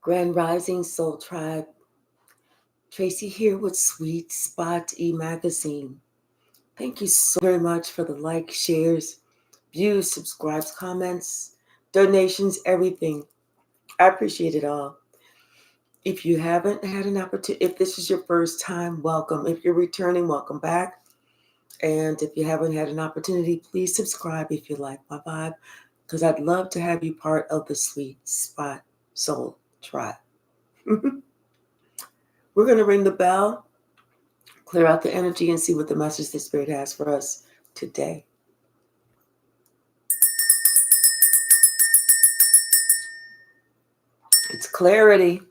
Grand Rising Soul Tribe. Tracy here with Sweet Spot e-magazine. Thank you so very much for the likes, shares, views, subscribes, comments, donations, everything. I appreciate it all. If you haven't had an opportunity, if this is your first time, welcome. If you're returning, welcome back. And if you haven't had an opportunity, please subscribe if you like my vibe, because I'd love to have you part of the Sweet Spot Soul Tribe. We're going to ring the bell, clear out the energy, and see what the message the Spirit has for us today. It's clarity.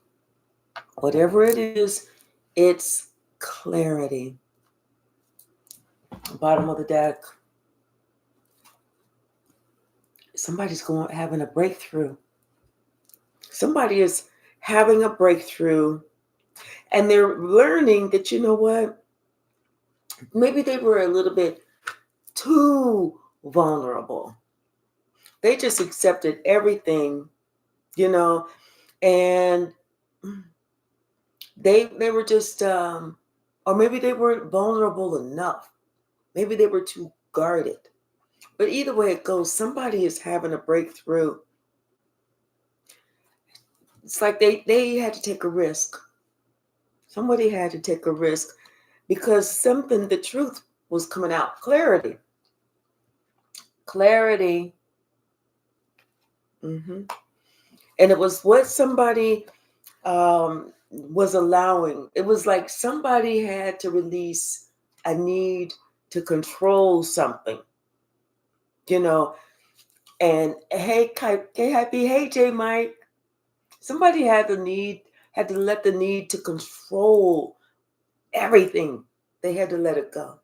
Whatever it is, it's clarity. Bottom of the deck. Somebody's having a breakthrough. Somebody is having a breakthrough, and they're learning that, you know what? Maybe they were a little bit too vulnerable. They just accepted everything, and they were just, or maybe they weren't vulnerable enough. Maybe they were too guarded. But either way it goes, somebody is having a breakthrough. It's like they had to take a risk. Somebody had to take a risk because the truth was coming out. Clarity. And it was what somebody was allowing. It was like somebody had to release a need to control something, and hey Happy, hey J Mike. Somebody had to let the need to control everything. They had to let it go.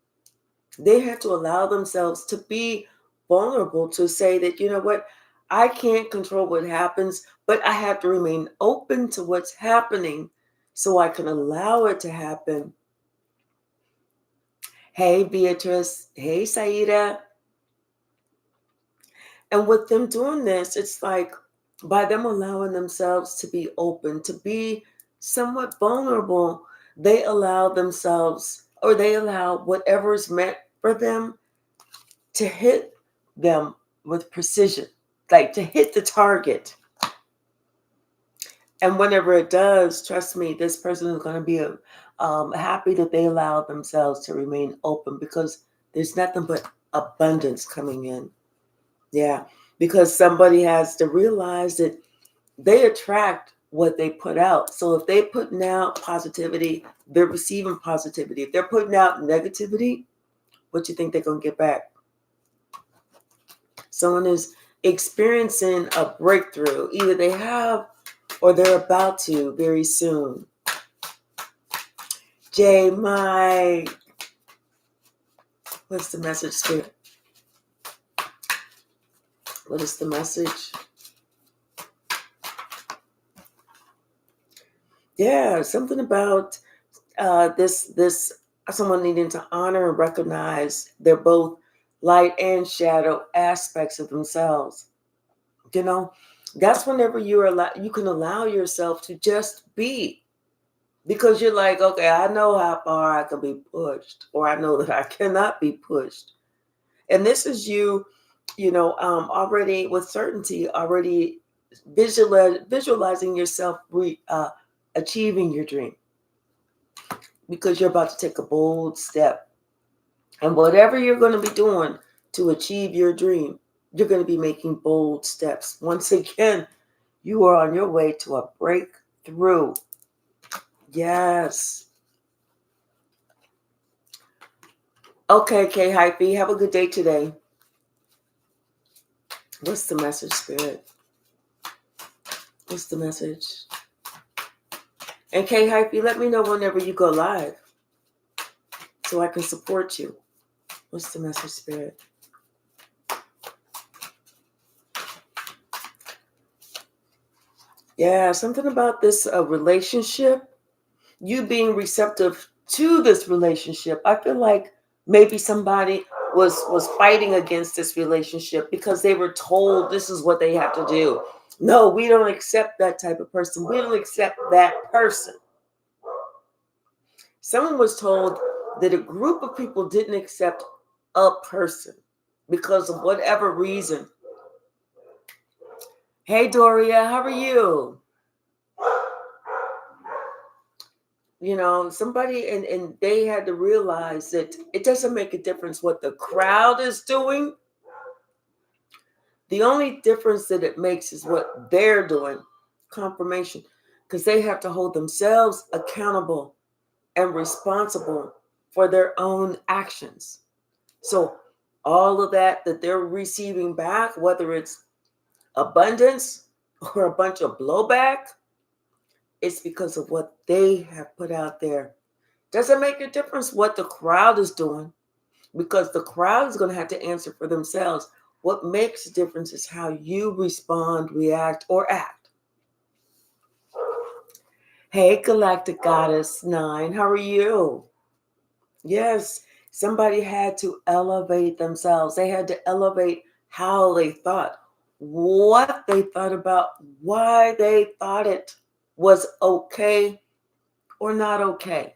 They had to allow themselves to be vulnerable, to say that, you know what, I can't control what happens, but I have to remain open to what's happening so I can allow it to happen. Hey, Beatrice. Hey, Saida. And with them doing this, it's like by them allowing themselves to be open, to be somewhat vulnerable, they allow themselves, or they allow whatever's meant for them to hit them with precision, like to hit the target. And whenever it does, trust me, this person is going to be happy that they allowed themselves to remain open, because there's nothing but abundance coming in. Yeah, because somebody has to realize that they attract what they put out. So if they're putting out positivity, they're receiving positivity. If they're putting out negativity, what you think they're going to get back? Someone is experiencing a breakthrough. Either they have or they're about to very soon. J Mike, what's the message, Spirit? What is the message? Yeah, something about this someone needing to honor and recognize they're both light and shadow aspects of themselves. That's whenever you can allow yourself to just be, because you're like, okay, I know how far I can be pushed, or I know that I cannot be pushed. And this is you, already with certainty, already visualizing yourself achieving your dream, because you're about to take a bold step. And whatever you're going to be doing to achieve your dream, you're going to be making bold steps. Once again, you are on your way to a breakthrough. Yes. Okay, K Hypey, have a good day today. What's the message, Spirit? What's the message? And K Hypey, let me know whenever you go live so I can support you. What's the message, Spirit? Yeah, something about this relationship, you being receptive to this relationship. I feel like maybe somebody was fighting against this relationship because they were told this is what they have to do. No, we don't accept that type of person. We don't accept that person. Someone was told that a group of people didn't accept a person because of whatever reason. Hey, Doria, how are you? Somebody, and they had to realize that it doesn't make a difference what the crowd is doing. The only difference that it makes is what they're doing. Confirmation. Because they have to hold themselves accountable and responsible for their own actions. So all of that they're receiving back, whether it's abundance or a bunch of blowback, it's because of what they have put out there. Doesn't make a difference what the crowd is doing, because the crowd is going to have to answer for themselves. What makes a difference is how you respond, react, or act. Hey, Galactic Goddess 9, how are you? Yes, somebody had to elevate themselves. They had to elevate how they thought, what they thought about, why they thought it was okay or not okay.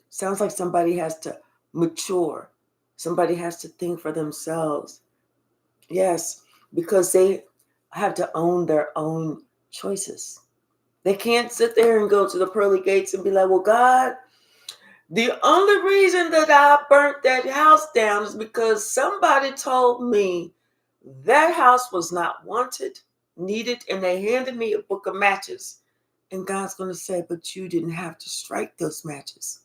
Sounds like somebody has to mature. Somebody has to think for themselves. Yes, because they have to own their own choices. They can't sit there and go to the pearly gates and be like, well, God, the only reason that I burnt that house down is because somebody told me that house was not wanted, needed, and they handed me a book of matches. And God's going to say, but you didn't have to strike those matches.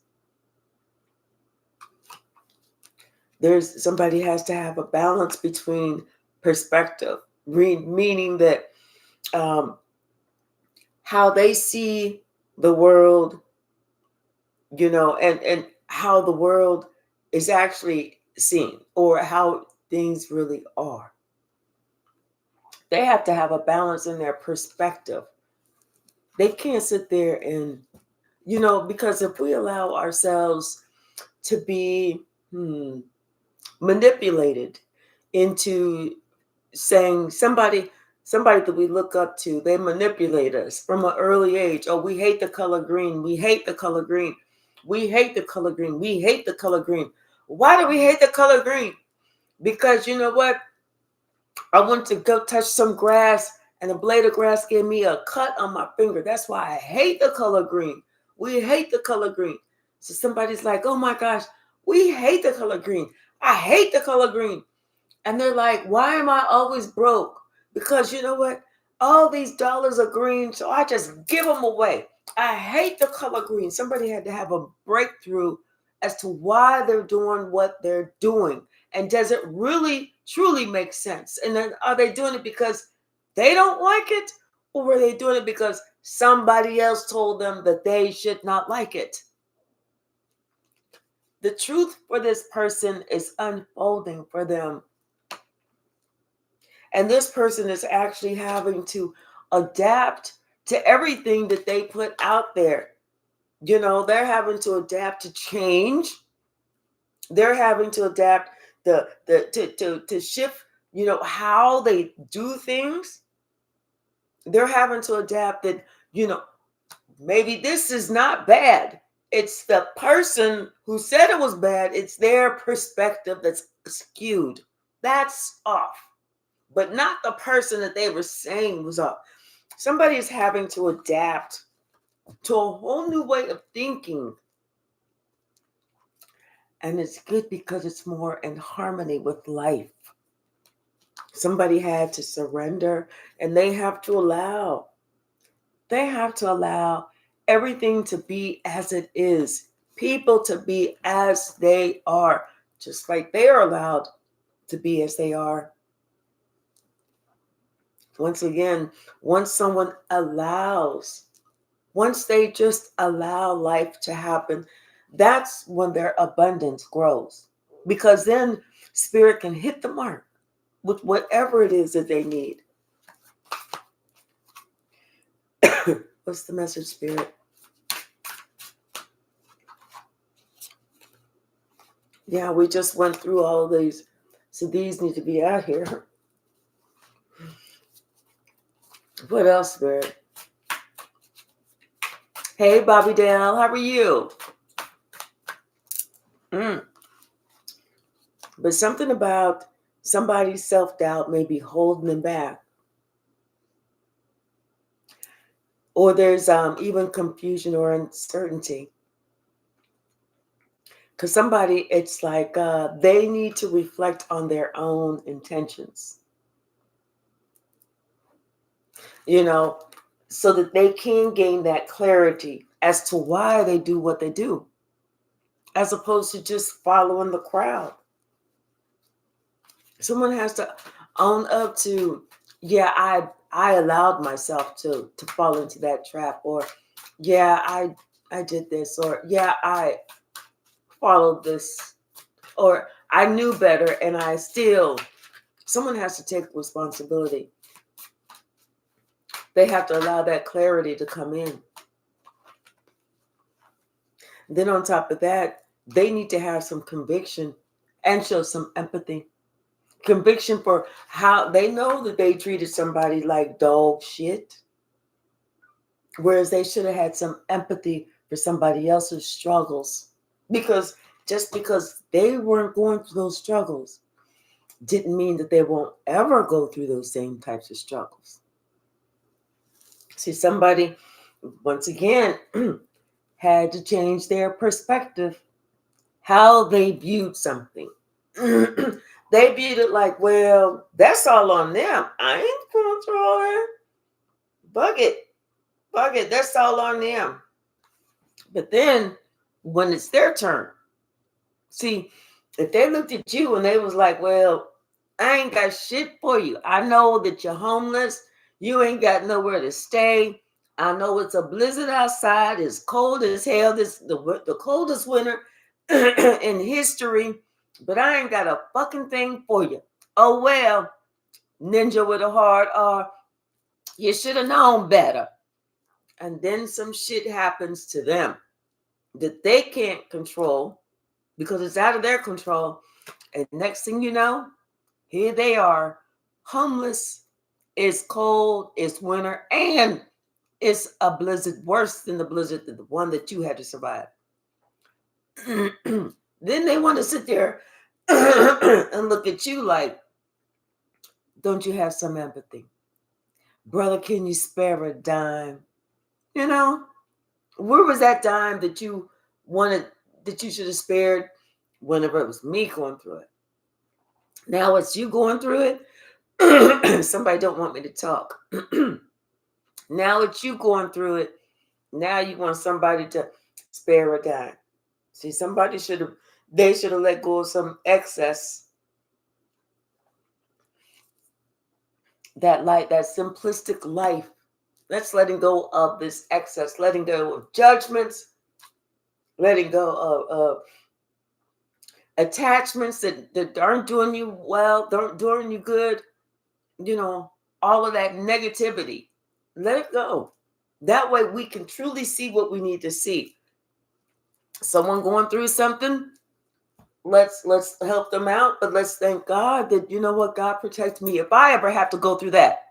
Somebody has to have a balance between perspective, meaning that how they see the world, and how the world is actually seen, or how things really are. They have to have a balance in their perspective. They can't sit there and, because if we allow ourselves to be manipulated into saying somebody that we look up to, they manipulate us from an early age. Oh, we hate the color green. We hate the color green. We hate the color green. We hate the color green. Why do we hate the color green? Because you know what? I went to go touch some grass and a blade of grass gave me a cut on my finger. That's why I hate the color green. We hate the color green. So somebody's like, oh my gosh, we hate the color green. I hate the color green. And they're like, why am I always broke? Because you know what? All these dollars are green, so I just give them away. I hate the color green. Somebody had to have a breakthrough as to why they're doing what they're doing. And does it really, truly make sense? And then are they doing it because they don't like it? Or were they doing it because somebody else told them that they should not like it? The truth for this person is unfolding for them. And this person is actually having to adapt to everything that they put out there. They're having to adapt to change. They're having to adapt to shift, how they do things. They're having to adapt that, maybe this is not bad. It's the person who said it was bad. It's their perspective that's skewed. That's off. But not the person that they were saying was off. Somebody is having to adapt to a whole new way of thinking. And it's good because it's more in harmony with life. Somebody had to surrender, and they have to allow everything to be as it is. People to be as they are, just like they are allowed to be as they are. Once again, once they just allow life to happen, that's when their abundance grows. Because then spirit can hit the mark with whatever it is that they need. What's the message, Spirit? Yeah, we just went through all of these. So these need to be out here. What else, Spirit? Hey, Bobby Dale, how are you? But something about somebody's self-doubt may be holding them back. Or there's even confusion or uncertainty. Because somebody, it's like they need to reflect on their own intentions, so that they can gain that clarity as to why they do what they do, as opposed to just following the crowd. Someone has to own up to, yeah, I allowed myself to fall into that trap, or yeah, I did this, or yeah, I followed this, or I knew better and I still. Someone has to take responsibility. They have to allow that clarity to come in. Then on top of that, they need to have some conviction and show some empathy. Conviction for how they know that they treated somebody like dog shit, whereas they should have had some empathy for somebody else's struggles. Because just because they weren't going through those struggles didn't mean that they won't ever go through those same types of struggles. See, somebody, once again, had to change their perspective, how they viewed something. They viewed it like, well, that's all on them. I ain't going through all that. Bug it, that's all on them. But then when it's their turn, see, if they looked at you and they was like, well, I ain't got shit for you. I know that you're homeless. You ain't got nowhere to stay. I know it's a blizzard outside. It's cold as hell. This the coldest winter in history. But I ain't got a fucking thing for you. Oh, well, ninja with a heart, or you should have known better. And then some shit happens to them that they can't control because it's out of their control. And next thing you know, here they are, homeless. It's cold, it's winter, and it's a blizzard worse than the blizzard, the one that you had to survive. Then they want to sit there and look at you like, don't you have some empathy? Brother, can you spare a dime? Where was that dime that you wanted, that you should have spared whenever it was me going through it? Now it's you going through it. Somebody don't want me to talk. Now it's you going through it. Now you want somebody to spare a dime. See, they should have let go of some excess. That simplistic life. That's letting go of this excess, letting go of judgments, letting go of attachments that aren't doing you well, aren't doing you good. All of that negativity. Let it go. That way we can truly see what we need to see. Someone going through something, let's help them out, but let's thank God that, God protect me if I ever have to go through that.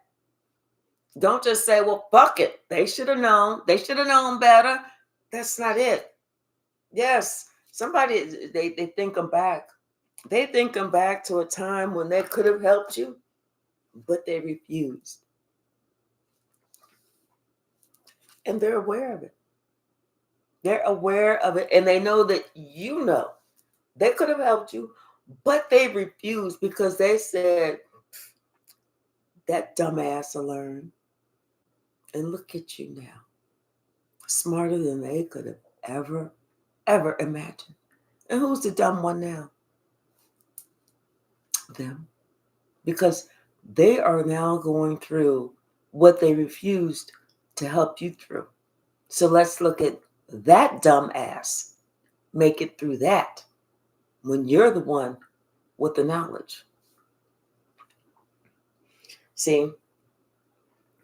Don't just say, well, fuck it. They should have known. They should have known better. That's not it. Yes, somebody, they think them back. They think them back to a time when they could have helped you, but they refused. And they're aware of it. They're aware of it, and they know that they could have helped you, but they refused because they said, that dumbass will learn. And look at you now, smarter than they could have ever imagined. And who's the dumb one now? Them. Because they are now going through what they refused to help you through. So let's look at that dumbass. Make it through that when you're the one with the knowledge. See,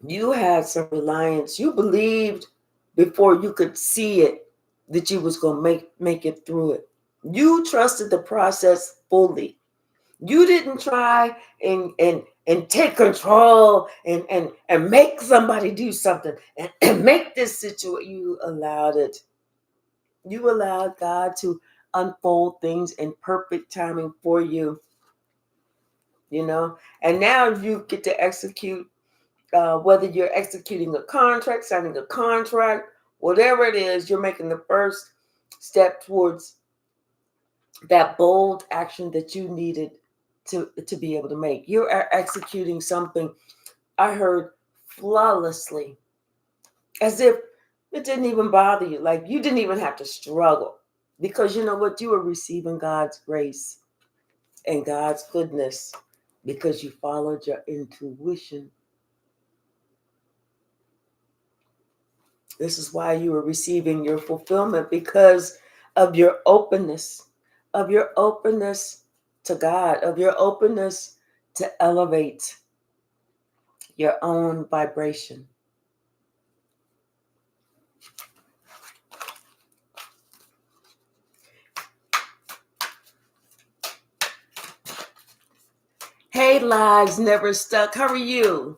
you had some reliance. You believed before you could see it that you was going to make it through it. You trusted the process fully. You didn't try and and take control and make somebody do something and make this situation. You allowed it. You allowed God to unfold things in perfect timing for you, you know. And now you get to execute, whether you're executing a contract, signing a contract, whatever it is, you're making the first step towards that bold action that you needed to be able to make. You are executing something, I heard, flawlessly, as if it didn't even bother you. Like you didn't even have to struggle, because you know what? You were receiving God's grace and God's goodness because you followed your intuition. This is why you are receiving your fulfillment, because of your openness, to God, of your openness to elevate your own vibration. Hey, lives never stuck. How are you?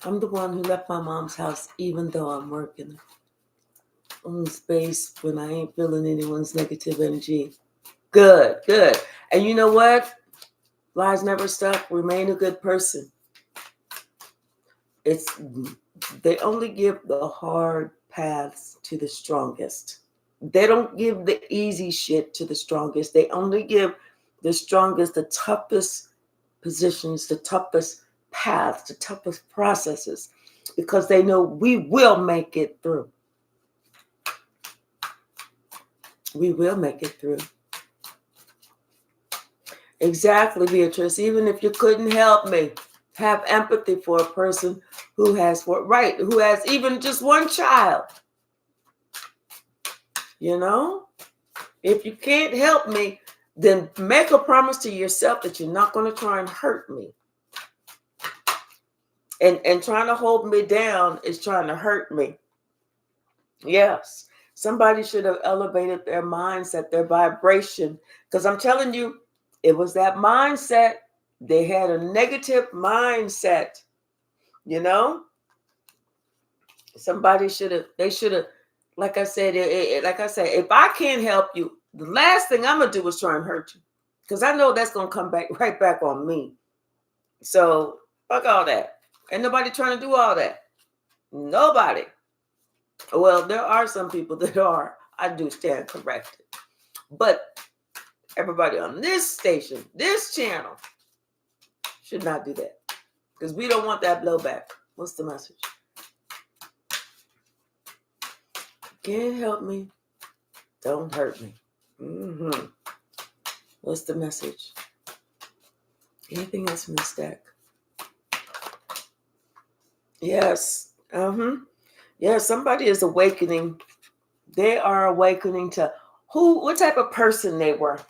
I'm the one who left my mom's house even though I'm working on space when I ain't feeling anyone's negative energy. Good, good. And you know what? Lies never stuck. Remain a good person. It's they only give the hard paths to the strongest. They don't give the easy shit to the strongest. They only give the strongest the toughest positions, the toughest paths, the toughest processes, because they know we will make it through. We will make it through. Exactly, Beatrice. Even if you couldn't help me, have empathy for a person who has who has even just one child. You know? If you can't help me, then make a promise to yourself that you're not going to try and hurt me. And trying to hold me down is trying to hurt me. Yes. Somebody should have elevated their mindset, their vibration. Because I'm telling you, it was that mindset. They had a negative mindset, you know? Somebody they should have, like I said, if I can't help you, the last thing I'm going to do is try and hurt you. Because I know that's going to come back right back on me. So, fuck all that. Ain't nobody trying to do all that. Nobody. Well, there are some people that are. I do stand corrected. But everybody on this station, this channel, should not do that. Because we don't want that blowback. What's the message? Can't help me. Don't hurt me. Mm-hmm. What's the message? Anything else in the stack? Yes. Yeah, somebody is awakening. They are awakening to what type of person they were.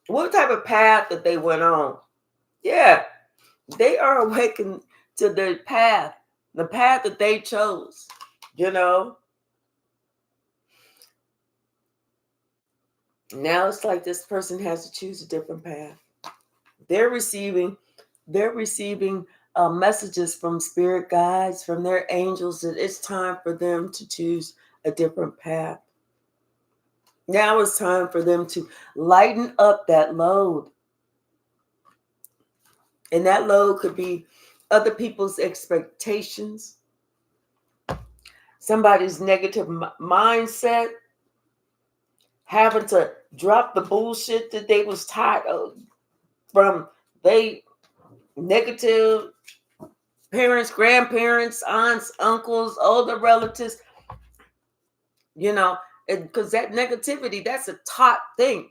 What type of path that they went on. Yeah. They are awakened to the path that they chose, you know. Now it's like this person has to choose a different path. They're receiving messages from spirit guides, from their angels, that it's time for them to choose a different path. Now it's time for them to lighten up that load. And that load could be other people's expectations, somebody's negative mindset, having to drop the bullshit that they was tired of from they negative parents, grandparents, aunts, uncles, older relatives, you know, because that negativity, that's a taught thing.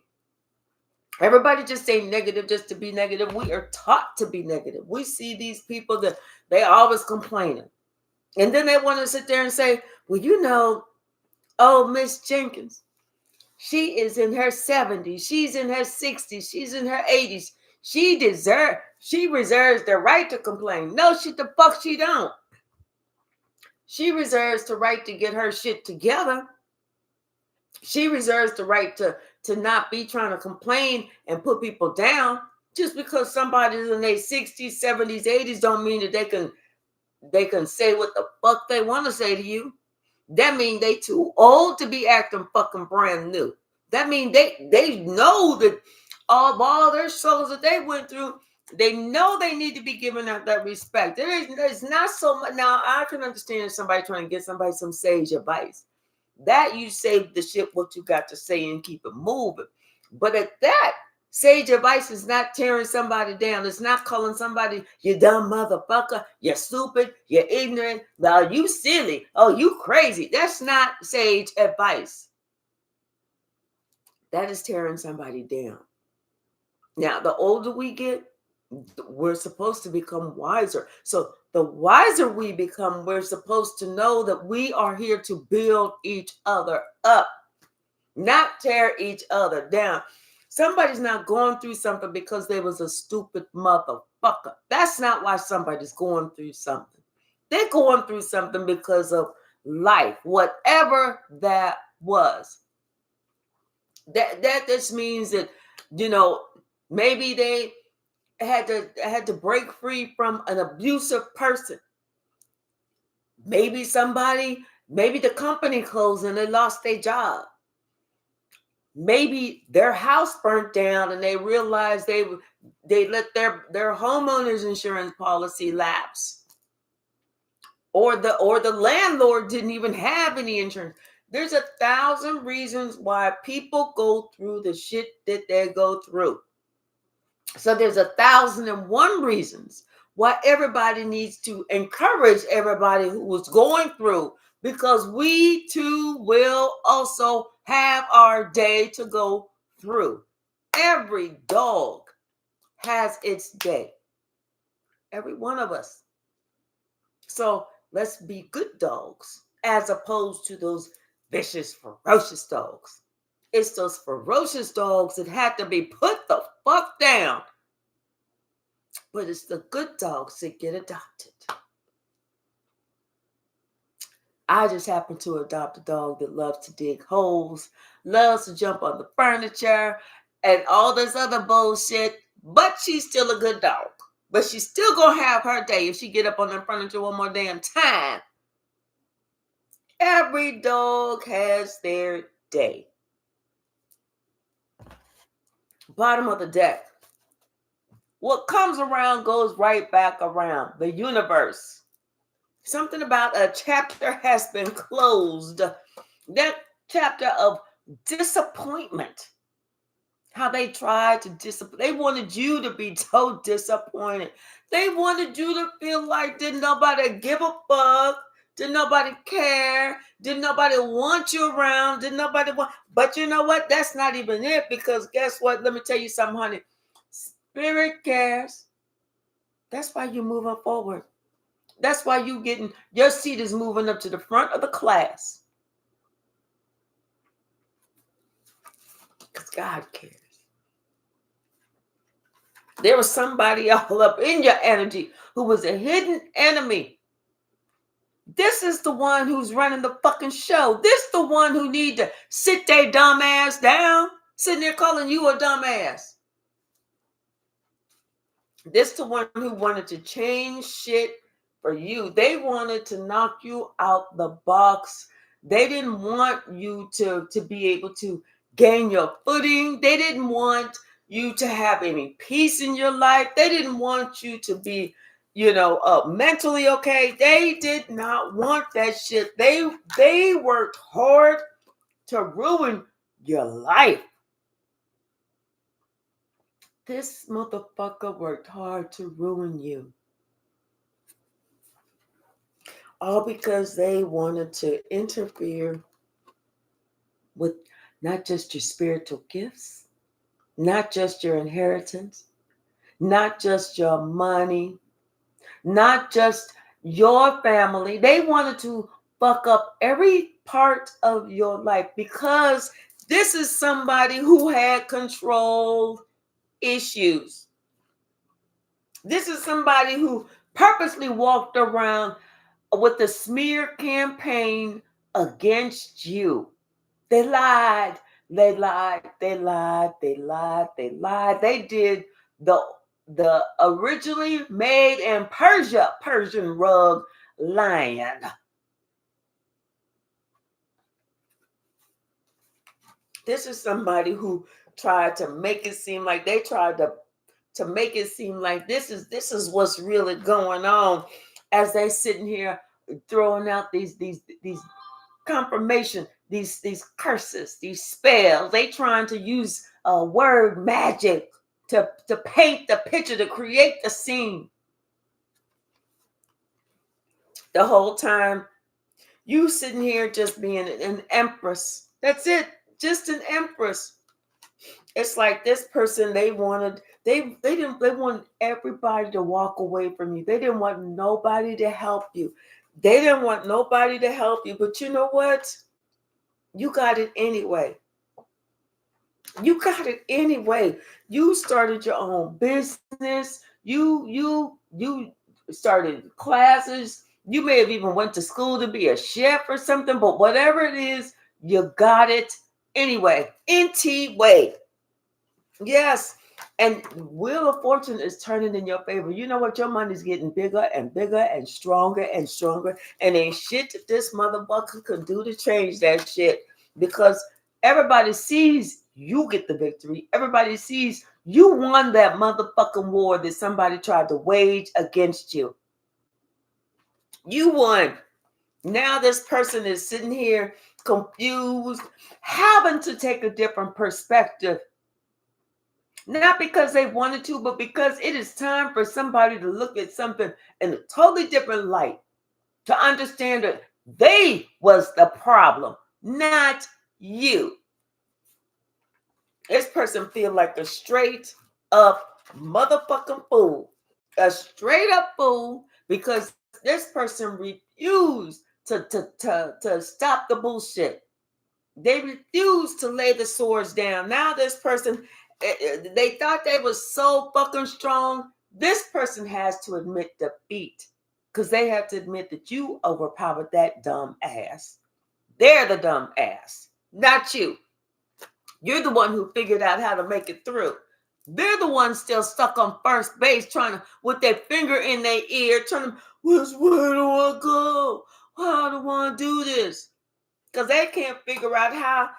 Everybody just ain't negative just to be negative. We are taught to be negative. We see these people that they always complaining. And then they want to sit there and say, well, you know, oh, Miss Jenkins, she is in her 70s. She's in her 60s. She's in her 80s. She reserves the right to complain. No, she don't. She reserves the right to get her shit together. She reserves the right to not be trying to complain and put people down. Just because somebody's in their 60s, 70s, 80s don't mean that they can say what the fuck they want to say to you. That means they too old to be acting fucking brand new. That means they know that all their souls that they went through, they know they need to be given that respect. There's not so much. Now I can understand somebody trying to get somebody some sage advice. That you save the shit what you got to say and keep it moving. But at that, sage advice is not tearing somebody down. It's not calling somebody you dumb motherfucker, you're stupid, you're ignorant, now you silly, oh you crazy. That's not sage advice. That is tearing somebody down. Now, the older we get, we're supposed to become wiser. So the wiser we become, we're supposed to know that we are here to build each other up, not tear each other down. Somebody's not going through something because they was a stupid motherfucker. That's not why somebody's going through something. They're going through something because of life, whatever that was. That just means that, maybe they had to break free from an abusive person. Maybe the company closed and they lost their job. Maybe their house burnt down and they realized they let their homeowner's insurance policy lapse. Or the landlord didn't even have any insurance. There's 1,000 reasons why people go through the shit that they go through. So there's 1,001 reasons why everybody needs to encourage everybody who was going through, because we too will also have our day to go through. Every dog has its day. Every one of us. So let's be good dogs as opposed to those vicious, ferocious dogs. It's those ferocious dogs that have to be put the fuck down. But it's the good dogs that get adopted. I just happen to adopt a dog that loves to dig holes, loves to jump on the furniture, and all this other bullshit. But she's still a good dog. But she's still going to have her day if she get up on the furniture one more damn time. Every dog has their day. Bottom of the deck. What comes around goes right back around. The universe. Something about a chapter has been closed. That chapter of disappointment. How they tried to disappoint. They wanted you to be so disappointed. They wanted you to feel like didn't nobody give a fuck. Didn't nobody care. Didn't nobody want you around. Didn't nobody want. But you know what? That's not even it, because guess what? Let me tell you something, honey. Spirit cares. That's why you're moving forward. That's why your seat is moving up to the front of the class. Because God cares. There was somebody all up in your energy who was a hidden enemy. This is the one who's running the fucking show. This the one who need to sit their dumb ass down, sitting there calling you a dumb ass. This the one who wanted to change shit for you. They wanted to knock you out the box. They didn't want you to be able to gain your footing. They didn't want you to have any peace in your life. They didn't want you to be, mentally okay. They did not want that shit. They worked hard to ruin your life. This motherfucker worked hard to ruin you. All because they wanted to interfere with not just your spiritual gifts, not just your inheritance, not just your money, not just your family. They wanted to fuck up every part of your life, because this is somebody who had control issues. This is somebody who purposely walked around with a smear campaign against you. They lied. They lied, they lied, they lied, they lied. They did the the originally made in Persia Persian rug lying. This is somebody who tried to make it seem like they tried to make it seem like this is what's really going on as they sitting here throwing out these confirmation, these curses, these spells. They trying to use word magic to paint the picture, to create the scene. The whole time you sitting here just being an empress. That's it, just an empress. It's like this person, they wanted, they want everybody to walk away from you. They didn't want nobody to help you. They didn't want nobody to help you. But you know what? You got it anyway. You got it anyway. You started your own business. You started classes. You may have even went to school to be a chef or something, but whatever it is, you got it anyway. Anyway. Yes. And Wheel of Fortune is turning in your favor. You know what? Your money's getting bigger and bigger and stronger and stronger. And ain't shit that this motherfucker can do to change that shit. Because everybody sees you get the victory. Everybody sees you won that motherfucking war that somebody tried to wage against you. You won. Now this person is sitting here confused, having to take a different perspective. Not because they wanted to, but because it is time for somebody to look at something in a totally different light, to understand that they was the problem, not you. This person feel like a straight up motherfucking fool. A straight up fool, because this person refused to stop the bullshit. They refused to lay the swords down. Now this person, they thought they was so fucking strong. This person has to admit defeat, because they have to admit that you overpowered that dumb ass. They're the dumb ass, not you. You're the one who figured out how to make it through. They're the ones still stuck on first base, trying to, with their finger in their ear, trying to, where do I go? How do I do this? Because they can't figure out how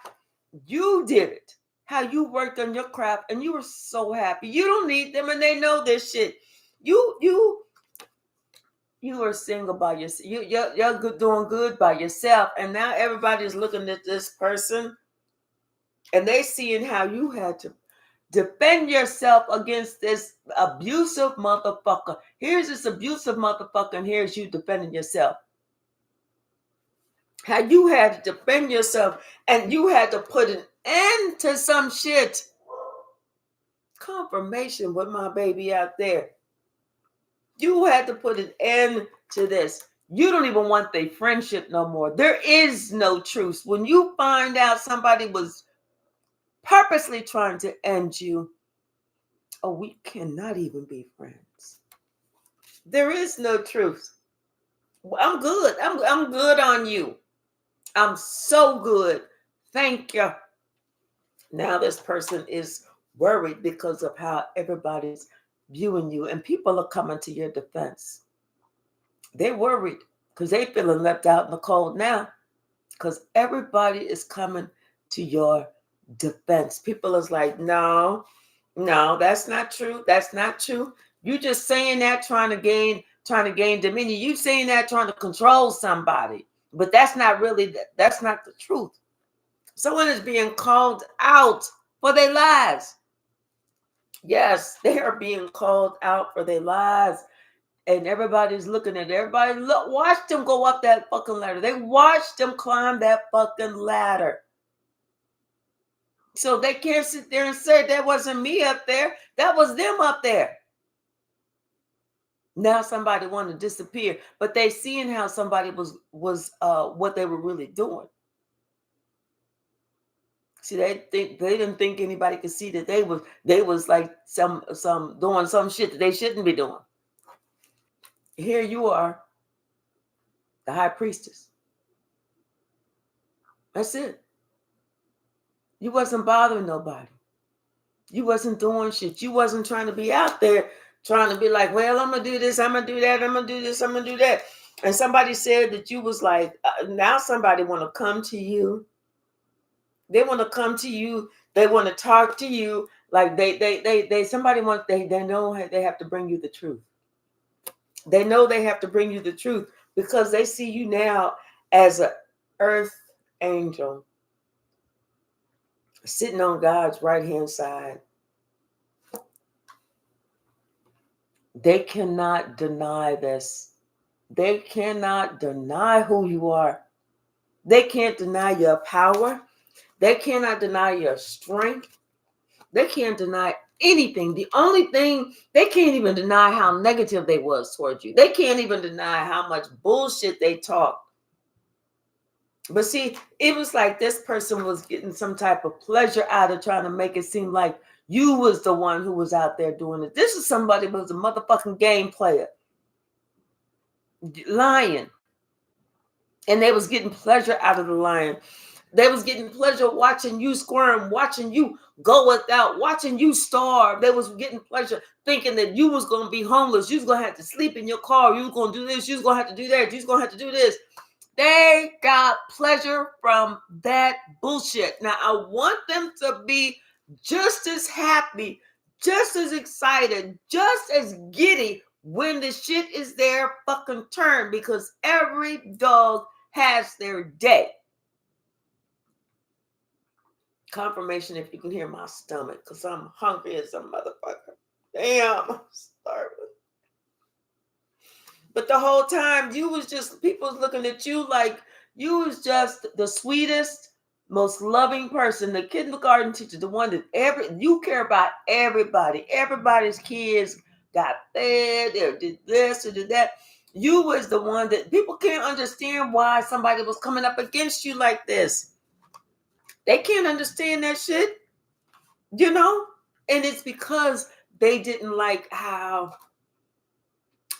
you did it, how you worked on your craft, and you were so happy. You don't need them, and they know this shit. You are single by yourself. You're good, doing good by yourself, and now everybody's looking at this person, and they seeing how you had to defend yourself against this abusive motherfucker. Here's this abusive motherfucker, and here's you defending yourself. How you had to defend yourself, and you had to put an end to some shit. Confirmation with my baby out there. You had to put an end to this. You don't even want their friendship no more. There is no truce. When you find out somebody was purposely trying to end you, oh, we cannot even be friends. There is no truth. I'm good. I'm good on you. I'm so good. Thank you. Now this person is worried because of how everybody's viewing you, and people are coming to your defense. They're worried because they feeling left out in the cold now, because everybody is coming to your defense. People is like, no, that's not true. That's not true. You just saying that trying to gain dominion. You saying that trying to control somebody, but that's not really, that's not the truth. Someone is being called out for their lies. Yes, they are being called out for their lies. And everybody's looking at it. Everybody watch them go up that fucking ladder. They watched them climb that fucking ladder. So they can't sit there and say that wasn't me up there. That was them up there. Now somebody want to disappear, but they seeing how somebody was what they were really doing. See, they didn't think anybody could see that they was like some doing some shit that they shouldn't be doing. Here you are, the high priestess. That's it. You wasn't bothering nobody. You wasn't doing shit. You wasn't trying to be out there trying to be like, well, I'm going to do this, I'm going to do that, I'm going to do this, I'm going to do that. And somebody said that you was like, now somebody want to come to you. They want to come to you. They want to talk to you. Like somebody wants, they know they have to bring you the truth. They know they have to bring you the truth because they see you now as an earth angel sitting on God's right-hand side. They cannot deny this. They cannot deny who you are. They can't deny your power. They cannot deny your strength. They can't deny anything. The only thing, they can't even deny how negative they was towards you. They can't even deny how much bullshit they talked. But see, it was like this person was getting some type of pleasure out of trying to make it seem like you was the one who was out there doing it. This is somebody who was a motherfucking game player. Lying. And they was getting pleasure out of the lying. They was getting pleasure watching you squirm, watching you go without, watching you starve. They was getting pleasure thinking that you was going to be homeless. You was going to have to sleep in your car. You was going to do this. You was going to have to do that. You was going to have to do this. They got pleasure from that bullshit. Now, I want them to be just as happy, just as excited, just as giddy when the shit is their fucking turn, because every dog has their day. Confirmation if you can hear my stomach, because I'm hungry as a motherfucker. Damn, I'm starving. But the whole time you was just, people was looking at you like you was just the sweetest, most loving person, the kindergarten teacher, the one that you care about everybody. Everybody's kids got fed, or did this or did that. You was the one that people can't understand why somebody was coming up against you like this. They can't understand that shit, you know? And it's because they didn't like how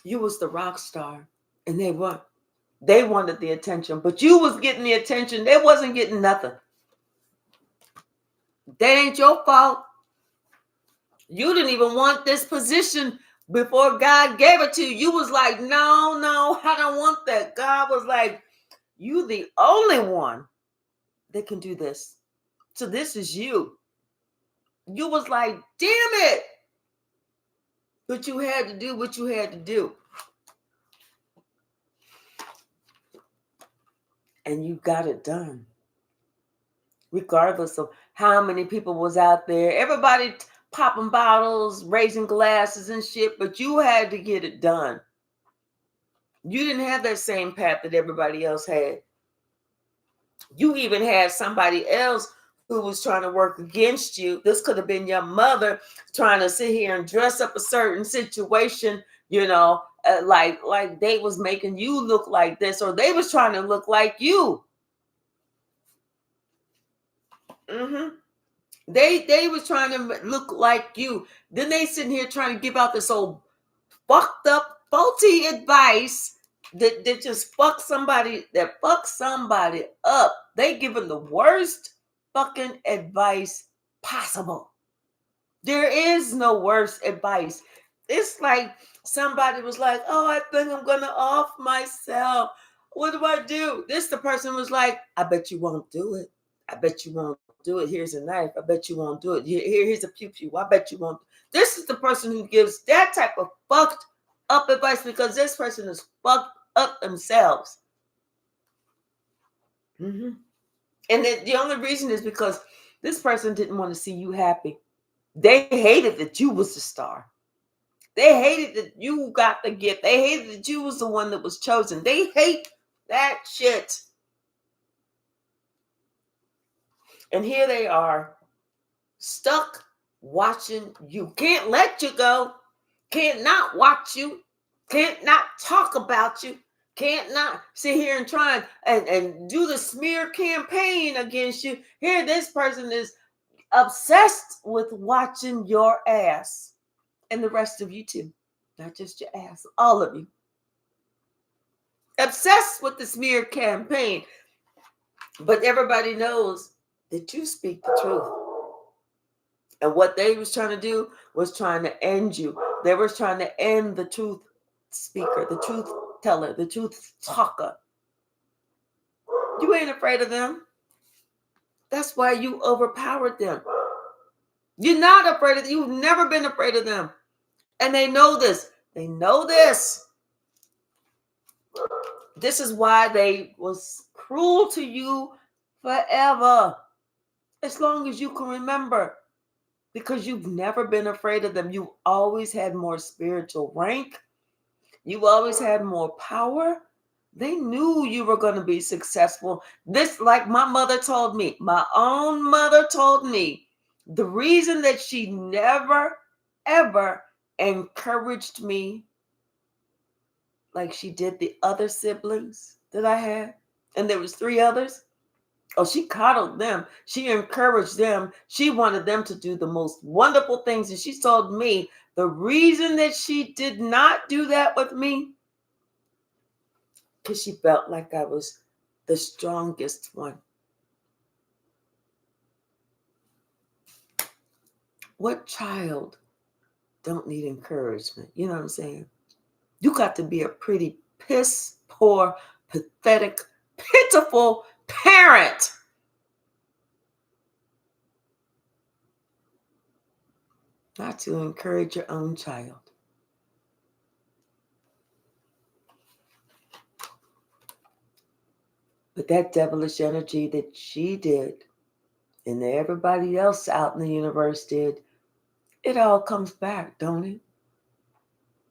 you was the rock star, and they wanted the attention, but you was getting the attention. They wasn't getting nothing. That ain't your fault. You didn't even want this position before God gave it to you. You was like, no, I don't want that. God was like, you the only one that can do this. So this is you. You was like, damn it. But you had to do what you had to do. And you got it done. Regardless of how many people was out there. Everybody popping bottles, raising glasses and shit, but you had to get it done. You didn't have that same path that everybody else had. You even had somebody else who was trying to work against you. This could have been your mother trying to sit here and dress up a certain situation, you know, like they was making you look like this, or they was trying to look like you. They was trying to look like you. Then they sitting here trying to give out this old fucked up, faulty advice that just fuck somebody up. They giving the worst fucking advice possible. There is no worse advice. It's like somebody was like, oh, I think I'm gonna off myself. What do I do? The person was like, I bet you won't do it. I bet you won't do it. Here's a knife. I bet you won't do it. Here's a pew. I bet you won't. This is the person who gives that type of fucked up advice, because this person is fucked up themselves. And the only reason is because this person didn't want to see you happy. They hated that you was the star. They hated that you got the gift. They hated that you was the one that was chosen. They hate that shit. And here they are, stuck watching you. Can't let you go. Can't not watch you. Can't not talk about you. Can't not sit here and try and do the smear campaign against you. Here, this person is obsessed with watching your ass, and the rest of you too. Not just your ass, all of you. Obsessed with the smear campaign. But everybody knows that you speak the truth. And what they was trying to do was trying to end you. They was trying to end the truth speaker, the truth teller, the truth talker. You ain't afraid of them. That's why you overpowered them. You're not afraid of them. You've never been afraid of them. And they know this. They know this. This is why they was cruel to you forever. As long as you can remember. Because you've never been afraid of them. You always had more spiritual rank. You always had more power. They knew you were going to be successful. This, like my mother told me, my own mother told me, the reason that she never, ever encouraged me like she did the other siblings that I had, and there was 3 others. Oh, she coddled them. She encouraged them. She wanted them to do the most wonderful things. And she told me the reason that she did not do that with me, because she felt like I was the strongest one. What child don't need encouragement? You know what I'm saying? You got to be a pretty piss poor, pathetic, pitiful parent not to encourage your own child. But that devilish energy that she did, and that everybody else out in the universe did, it all comes back, don't it?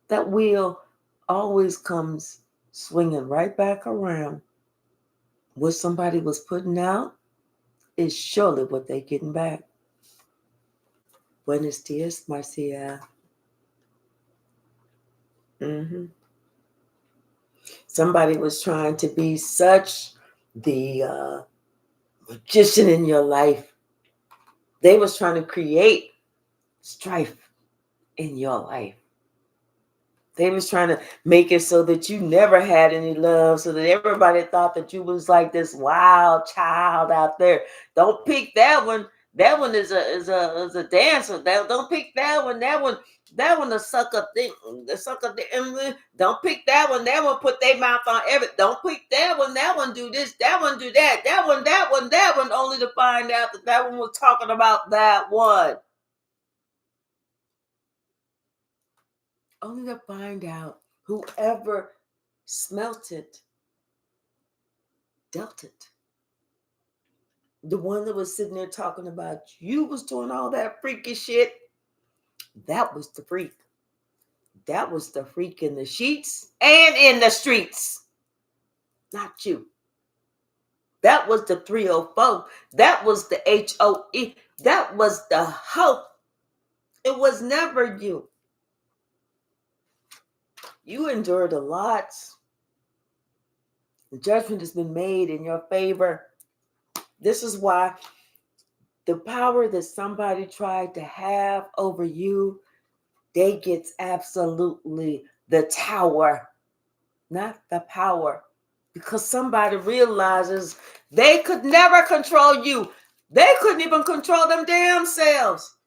That wheel always comes swinging right back around. What somebody was putting out is surely what they're getting back. Buenos dias, Marcia. Somebody was trying to be such the magician in your life. They was trying to create strife in your life. They was trying to make it so that you never had any love, so that everybody thought that you was like this wild child out there. Don't pick that one. That one is a dancer. Don't pick that one. That one a sucker thing. The sucker thing. Don't pick that one. That one put their mouth on everything. Don't pick that one. That one do this. That one do that. That one. Only to find out that one was talking about that one. Only to find out whoever smelt it, dealt it. The one that was sitting there talking about you was doing all that freaky shit, that was the freak. That was the freak in the sheets and in the streets. Not you. That was the 304. That was the HOE. That was the hope. It was never you. You endured a lot. The judgment has been made in your favor. This is why the power that somebody tried to have over you, they get absolutely the tower, not the power. Because somebody realizes they could never control you. They couldn't even control them damn selves.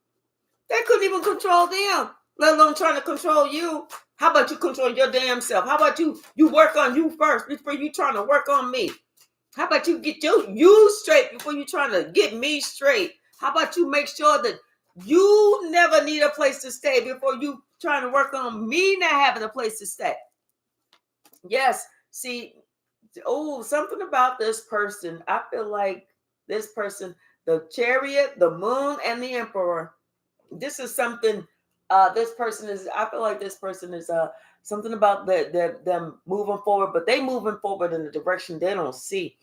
They couldn't even control them, let alone trying to control you. How about you control your damn self? How about you work on you first before you trying to work on me? How about you get you straight before you trying to get me straight? How about you make sure that you never need a place to stay before you trying to work on me not having a place to stay? Yes, see, something about this person. I feel like this person, the Chariot, the Moon, and the Emperor. This is something. This person is. I feel like this person is. Something about them moving forward, but they moving forward in a direction they don't see.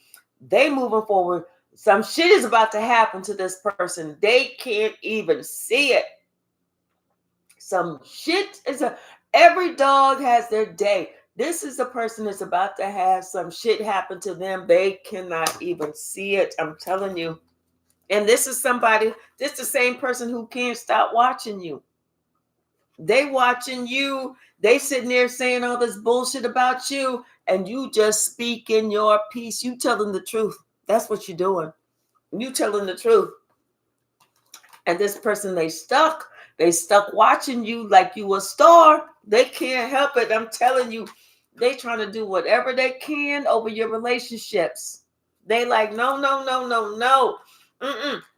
They moving forward. Some shit is about to happen to this person. They can't even see it. Some shit is every dog has their day. This is a person that's about to have some shit happen to them. They cannot even see it. I'm telling you. And this is somebody, this the same person who can't stop watching you. They watching you. They sitting there saying all this bullshit about you, and you just speaking your piece. You tell them the truth. That's what you're doing. You telling the truth. And this person, they stuck watching you like you a star. They can't help it. I'm telling you, they trying to do whatever they can over your relationships. They like, no, no, no, no, no.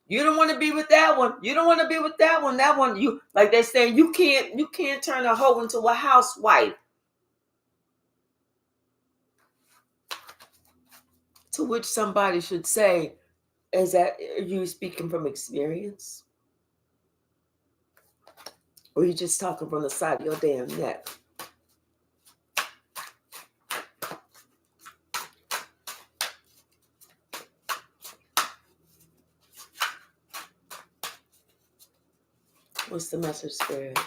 You don't want to be with that one. You don't want to be with that one. That one, you like they saying you can't turn a hoe into a housewife. To which somebody should say, is that, are you speaking from experience? Or are you just talking from the side of your damn neck? What's the message, Spirit?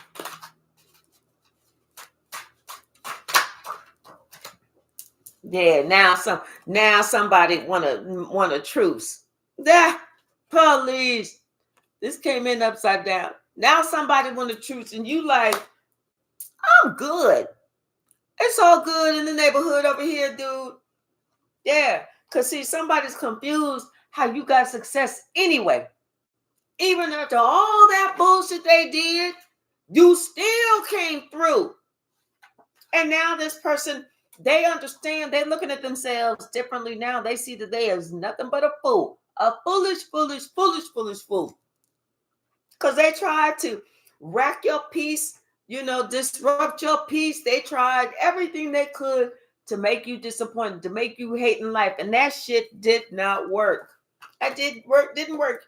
Yeah, now somebody want a truce. Yeah, police. This came in upside down. Now somebody want a truce, and you like, I'm good. It's all good in the neighborhood over here, dude. Yeah, because see, somebody's confused how you got success anyway. Even after all that bullshit they did, you still came through. And now this person, they understand, they're looking at themselves differently now. They see that they is nothing but a fool. A foolish fool. Because they tried to rack your peace, disrupt your peace. They tried everything they could to make you disappointed, to make you hate in life. And that shit did not work. Didn't work.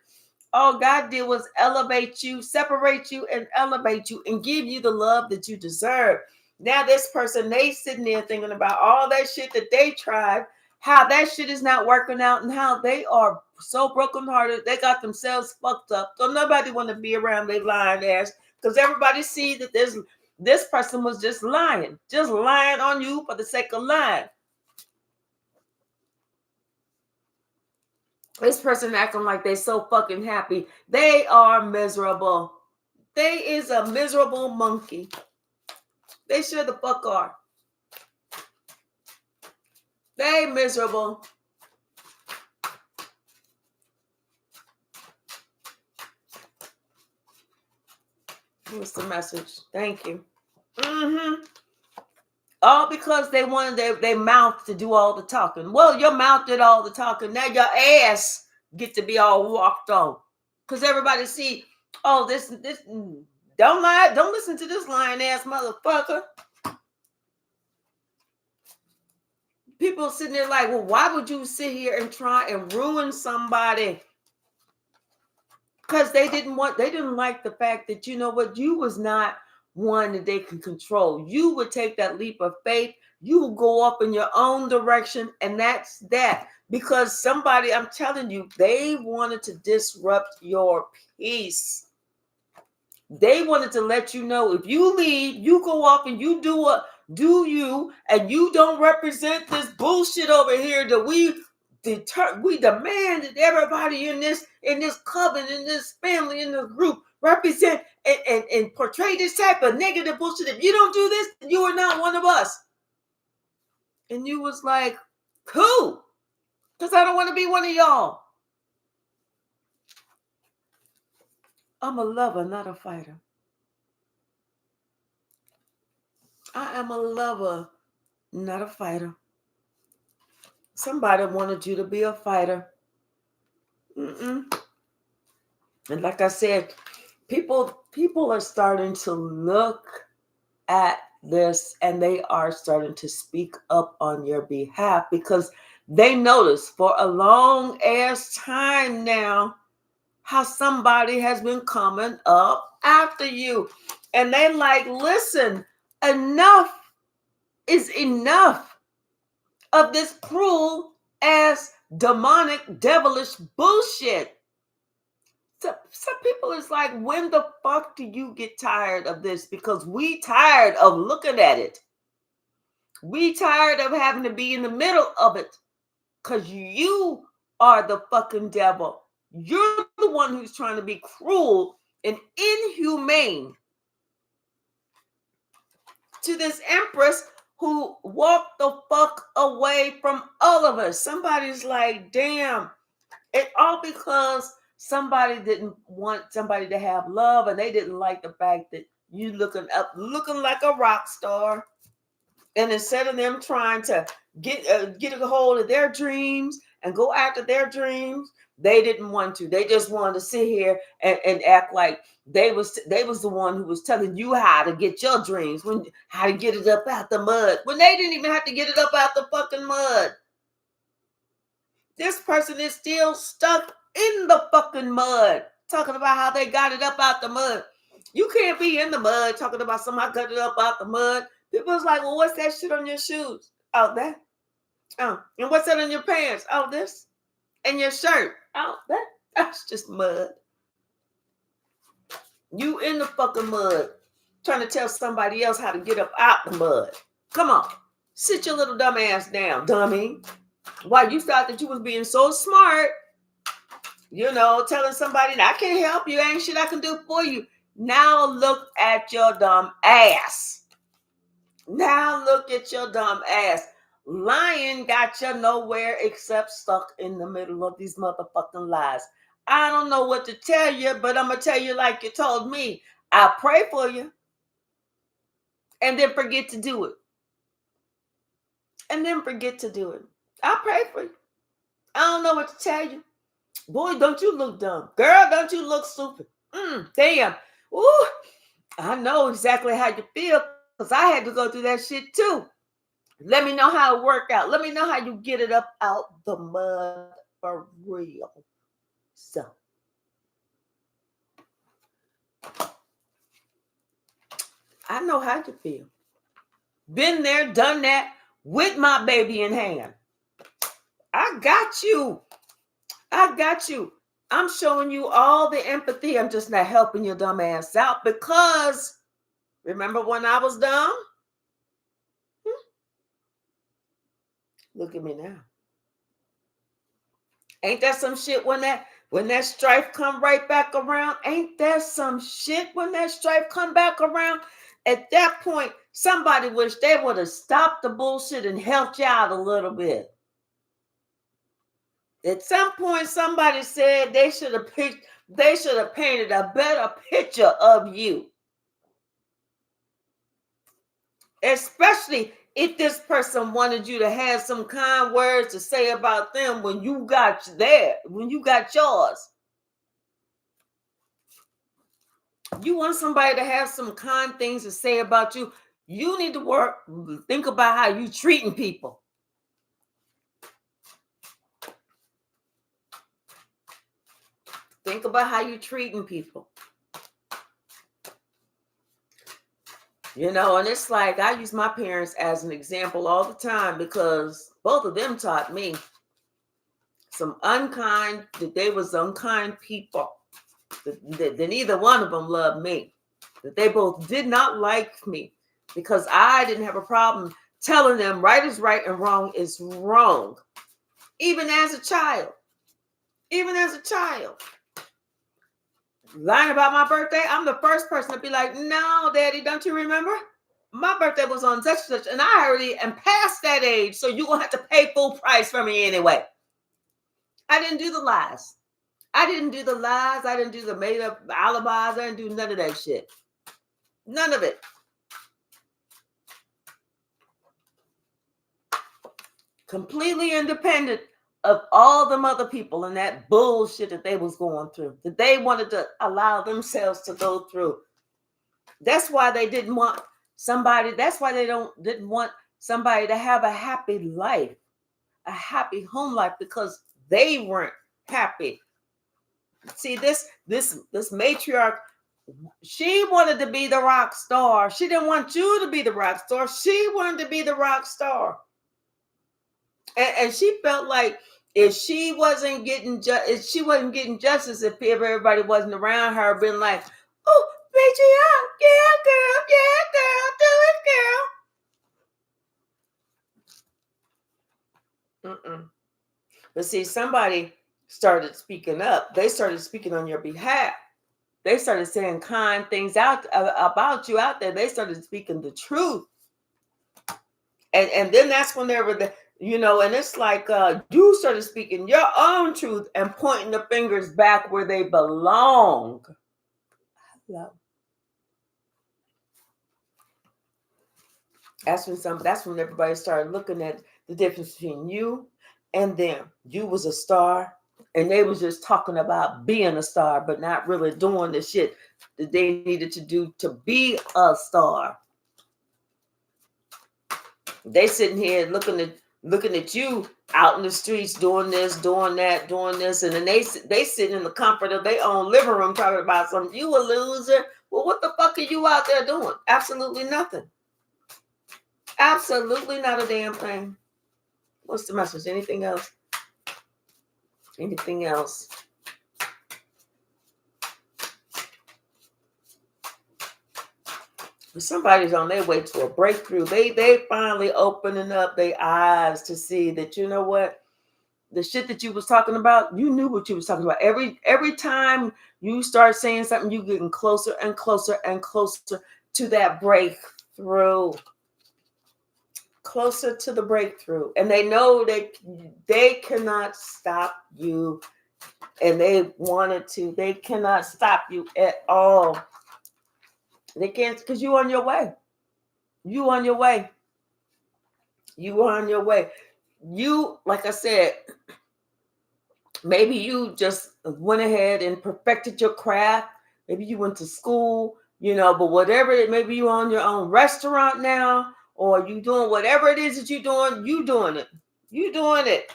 All God did was elevate you, separate you, and elevate you, and give you the love that you deserve. Now this person, they sitting there thinking about all that shit that they tried, how that shit is not working out, and how they are so brokenhearted. They got themselves fucked up. So nobody want to be around their lying ass, because everybody see that this person was just lying on you for the sake of lying. This person acting like they so fucking happy. They are miserable. They is a miserable monkey. They sure the fuck are. They miserable. What's the message? Thank you. All because they wanted their mouth to do all the talking. Well, your mouth did all the talking. Now your ass get to be all walked on. Because everybody see, oh, this, don't lie. Don't listen to this lying ass motherfucker. People sitting there like, well, why would you sit here and try and ruin somebody? Because they didn't like the fact that, you know what, you was not one that they can control. You would take that leap of faith. You will go up in your own direction. And that's that. Because somebody, I'm telling you, they wanted to disrupt your peace. They wanted to let you know, if you leave, you go off and you do you, and you don't represent this bullshit over here that we demand that everybody in this coven, in this family, in this group represent and portray this type of negative bullshit. If you don't do this, you are not one of us. And you was like, cool, because I don't want to be one of y'all. I'm a lover, not a fighter. I am a lover, not a fighter. Somebody wanted you to be a fighter. And like I said, people are starting to look at this, and they are starting to speak up on your behalf, because they notice for a long ass time now how somebody has been coming up after you. And they like, listen, enough is enough of this cruel ass, demonic, devilish bullshit. So some people is like, when the fuck do you get tired of this? Because we tired of looking at it. We tired of having to be in the middle of it. Because you are the fucking devil. You're the one who's trying to be cruel and inhumane to this empress who walked the fuck away from all of us. Somebody's like, damn, It all because somebody didn't want somebody to have love, and they didn't like the fact that you looking like a rock star. And instead of them trying to get a hold of their dreams and go after their dreams, they didn't want to. They just wanted to sit here and act like they was the one who was telling you how to get your dreams, how to get it up out the mud, when they didn't even have to get it up out the fucking mud. This person is still stuck in the fucking mud, talking about how they got it up out the mud. You can't be in the mud talking about somebody got it up out the mud. People's like, well, what's that shit on your shoes? Oh, that. Oh, and what's that on your pants? Oh, this. And your shirt. Oh, that's just mud. You in the fucking mud trying to tell somebody else how to get up out the mud. Come on. Sit your little dumb ass down, dummy. Why you thought that you was being so smart, telling somebody that I can't help you, ain't shit I can do for you. Now look at your dumb ass. Now look at your dumb ass. Lying got you nowhere except stuck in the middle of these motherfucking lies. I don't know what to tell you, but I'm going to tell you like you told me. I pray for you and then forget to do it. I pray for you. I don't know what to tell you. Boy, don't you look dumb. Girl, don't you look stupid. Damn. Ooh, I know exactly how you feel because I had to go through that shit too. Let me know how it worked out. Let me know how you get it up out the mud for real. So, I know how you feel. Been there, done that with my baby in hand. I got you. I'm showing you all the empathy. I'm just not helping your dumb ass out because remember when I was dumb? Look at me now. Ain't that some shit when that strife come right back around? Ain't that some shit when that strife come back around? At that point, somebody wish they would have stopped the bullshit and helped you out a little bit. At some point, somebody said they should have painted a better picture of you. Especially if this person wanted you to have some kind words to say about them when you got yours. You want somebody to have some kind things to say about you. You need to think about how you treating people. Think about how you treating people. And it's like I use my parents as an example all the time because both of them taught me that they was unkind people. That neither one of them loved me. That they both did not like me because I didn't have a problem telling them right is right and wrong is wrong. Even as a child. Lying about my birthday, I'm the first person to be like, no, Daddy, don't you remember? My birthday was on such and such, and I already am past that age, so you're going to have to pay full price for me anyway. I didn't do the lies. I didn't do the made-up alibis. I didn't do none of that shit. None of it. Completely independent of all them other people and that bullshit that they was going through, that they wanted to allow themselves to go through. That's why they didn't want somebody. That's why they didn't want somebody to have a happy life, a happy home life, because they weren't happy. See, this matriarch, she wanted to be the rock star. She didn't want you to be the rock star. She wanted to be the rock star. And she felt like if she wasn't getting justice, if everybody wasn't around her, been like, oh, bitch, yeah, girl, do it, girl. But see, somebody started speaking up. They started speaking on your behalf. They started saying kind things about you out there. They started speaking the truth. And then that's when And it's like you started speaking your own truth and pointing the fingers back where they belong. Love. That's when everybody started looking at the difference between you and them. You was a star, and they was just talking about being a star, but not really doing the shit that they needed to do to be a star. They sitting here looking at you out in the streets doing this, doing that, doing this, and then they sitting in the comfort of their own living room talking about something. You a loser. Well, what the fuck are you out there doing? Absolutely nothing. Absolutely not a damn thing. What's the message? Anything else? Anything else? If somebody's on their way to a breakthrough, they finally opening up their eyes to see that, you know what, the shit that you was talking about, you knew what you was talking about. Every time you start saying something, you getting closer and closer and closer to that breakthrough. Closer to the breakthrough. And they know they cannot stop you. And they wanted to. They cannot stop you at all. They can't, because you on your way. You on your way. You are on your way. You, like I said, maybe you just went ahead and perfected your craft. Maybe you went to school, but whatever it, maybe you on your own restaurant now, or you doing whatever it is that you're doing, you doing it. You doing it.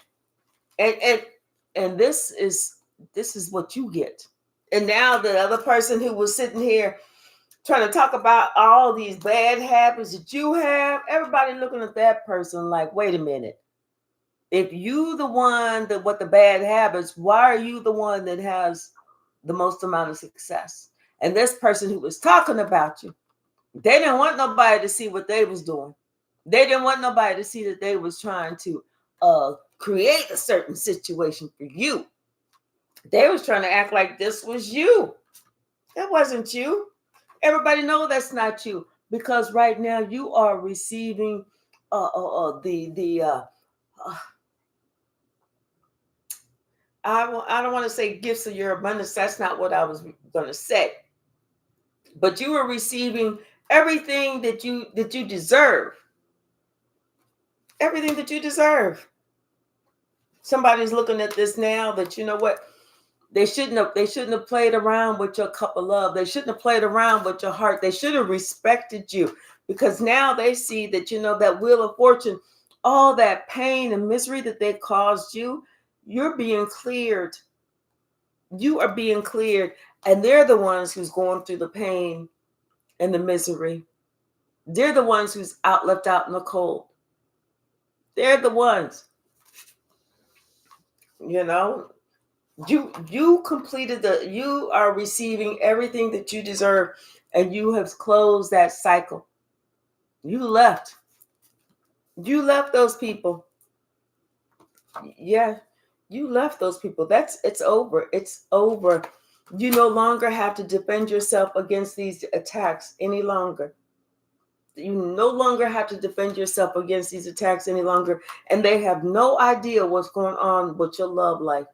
And this is what you get. And now the other person who was sitting here trying to talk about all these bad habits that you have, everybody looking at that person like, wait a minute. If you the one that what the bad habits, why are you the one that has the most amount of success? And this person who was talking about you, they didn't want nobody to see what they was doing. They didn't want nobody to see that they was trying to create a certain situation for you. They was trying to act like this was you. That wasn't you. Everybody know that's not you, because right now you are receiving the I don't want to say gifts of your abundance. That's not what I was going to say. But you are receiving everything that you deserve. Everything that you deserve. Somebody's looking at this now that, you know what, they shouldn't have played around with your cup of love. They shouldn't have played around with your heart. They should have respected you, because now they see that, that wheel of fortune, all that pain and misery that they caused you, you're being cleared. You are being cleared, and they're the ones who's going through the pain and the misery. They're the ones who's left out in the cold. They're the ones. You completed you are receiving everything that you deserve, and you have closed that cycle. You left those people. Yeah, you left those people. It's over. It's over. You no longer have to defend yourself against these attacks any longer. You no longer have to defend yourself against these attacks any longer. And they have no idea what's going on with your love life,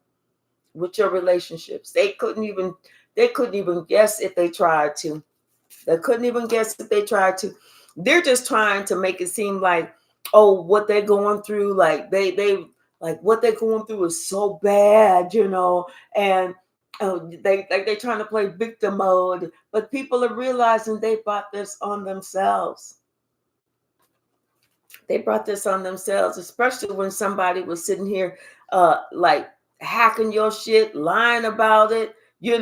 with your relationships. They couldn't even guess if they tried to. They couldn't even guess if they tried to. They're just trying to make it seem like, oh, what they're going through, like they like what they're going through is so bad, and they're trying to play victim mode. But people are realizing they brought this on themselves. They brought this on themselves, especially when somebody was sitting here like hacking your shit, lying about it, and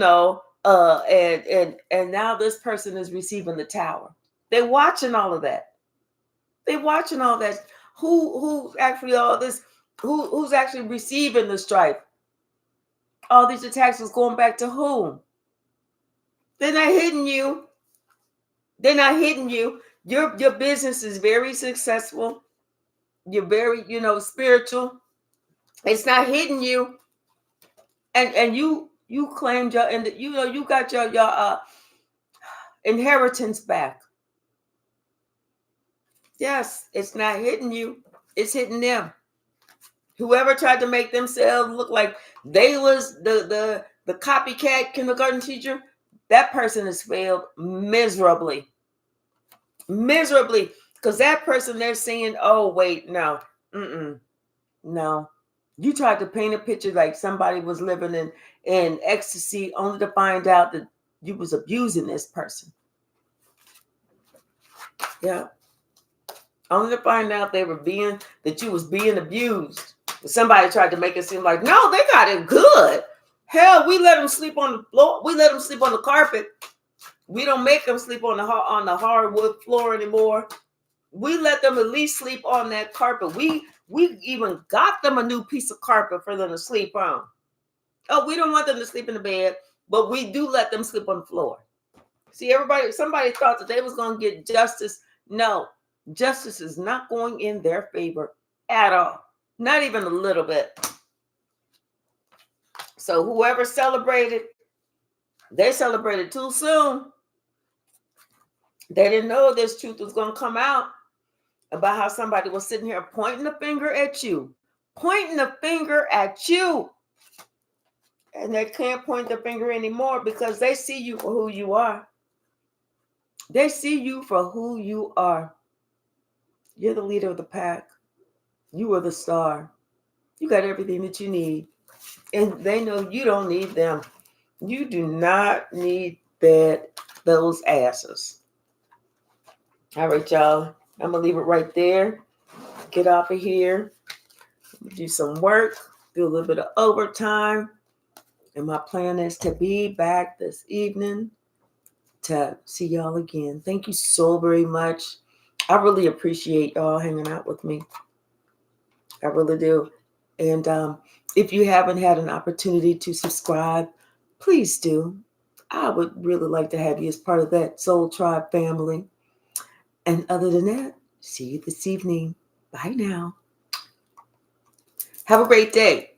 now this person is receiving the tower. They're watching all of that. They're watching all that. Who's actually all this? Who's actually receiving the strife? All these attacks is going back to whom? They're not hitting you. They're not hitting you. Your business is very successful. You're very, spiritual. It's not hitting you. And you claimed your, and you got your inheritance back. Yes, it's not hitting you. It's hitting them. Whoever tried to make themselves look like they was the copycat kindergarten teacher, that person has failed miserably. Miserably. Because that person, they're saying, oh, wait, no. No. You tried to paint a picture like somebody was living in ecstasy only to find out that you was abusing this person. Yeah. Only to find out that you was being abused. Somebody tried to make it seem like, no, they got it good. Hell, we let them sleep on the floor. We let them sleep on the carpet. We don't make them sleep on the hardwood floor anymore. We let them at least sleep on that carpet. We even got them a new piece of carpet for them to sleep on. Oh, we don't want them to sleep in the bed, but we do let them sleep on the floor. See, somebody thought that they was going to get justice. No, justice is not going in their favor at all. Not even a little bit. So whoever celebrated, they celebrated too soon. They didn't know this truth was going to come out about how somebody was sitting here pointing a finger at you. Pointing a finger at you. And they can't point the finger anymore because they see you for who you are. They see you for who you are. You're the leader of the pack. You are the star. You got everything that you need. And they know you don't need them. You do not need those asses. All right, y'all. I'm going to leave it right there. Get off of here. Do some work. Do a little bit of overtime. And my plan is to be back this evening to see y'all again. Thank you so very much. I really appreciate y'all hanging out with me. I really do. And if you haven't had an opportunity to subscribe, please do. I would really like to have you as part of that Soul Tribe family. And other than that, see you this evening. Bye now. Have a great day.